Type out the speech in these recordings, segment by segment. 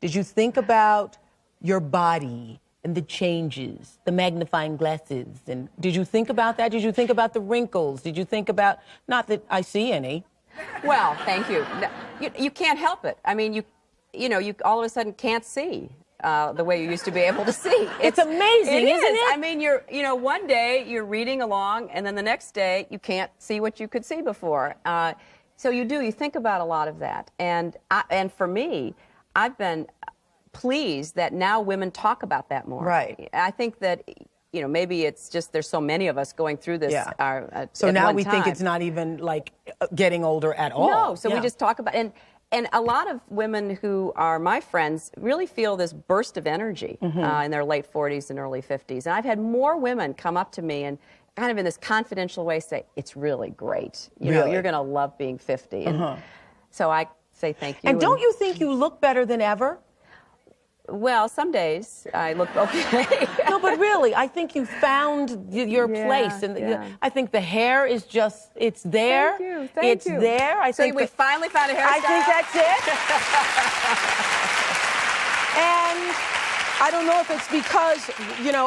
Did you think about your body and the changes, the magnifying glasses? And did you think about that? Did you think about the wrinkles? Did you think about, not that I see any. Well, thank you. You can't help it. I mean, you all of a sudden can't see the way you used to be able to see. It's amazing, isn't it? I mean, one day you're reading along, and then the next day you can't see what you could see before. So you think about a lot of that. And for me, I've been pleased that now women talk about that more. Right. I think that, maybe it's just there's so many of us going through this. Yeah. So now we think it's not even like getting older at all. No, so we just talk about and a lot of women who are my friends really feel this burst of energy in their late 40s and early 50s. And I've had more women come up to me and kind of in this confidential way say, it's really great. You know, you're going to love being 50. And so I say thank you. And don't you think you look better than ever? Well, some days I look okay. No, but really, I think you found your place. And I think the hair is just, it's there. Thank you. Thank you. It's there. I think we finally found a hairstyle? I think that's it. And I don't know if it's because,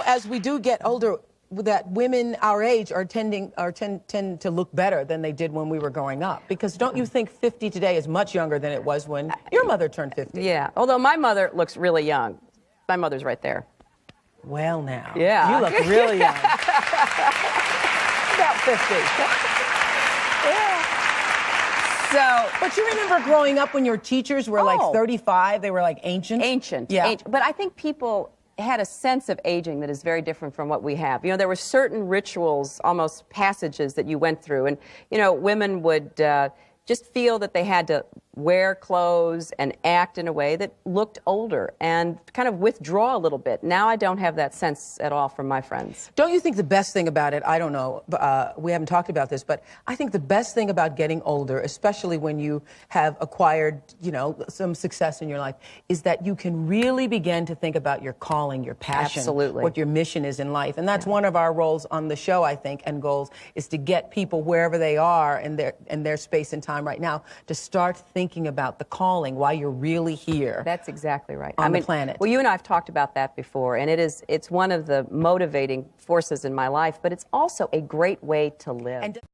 as we do get older, that women our age tend to look better than they did when we were growing up. Because don't you think 50 today is much younger than it was when your mother turned 50? Yeah, although my mother looks really young. My mother's right there. Well, now. Yeah. You look really young. About 50. Yeah. So, but you remember growing up when your teachers were like 35, they were like ancient? Ancient. Yeah. Ancient. But I think people had a sense of aging that is very different from what we have. There were certain rituals, almost passages that you went through, and women would just feel that they had to wear clothes and act in a way that looked older and kind of withdraw a little bit. Now I don't have that sense at all from my friends. Don't you think the best thing about it, I don't know, we haven't talked about this, but I think the best thing about getting older, especially when you have acquired, some success in your life, is that you can really begin to think about your calling, your passion, Absolutely. What your mission is in life. And that's one of our roles on the show, I think, and goals, is to get people wherever they are in their space and time right now to start thinking about the calling, why you're really here. That's exactly right. On the planet. Well, you and I have talked about that before, and it's one of the motivating forces in my life, but it's also a great way to live.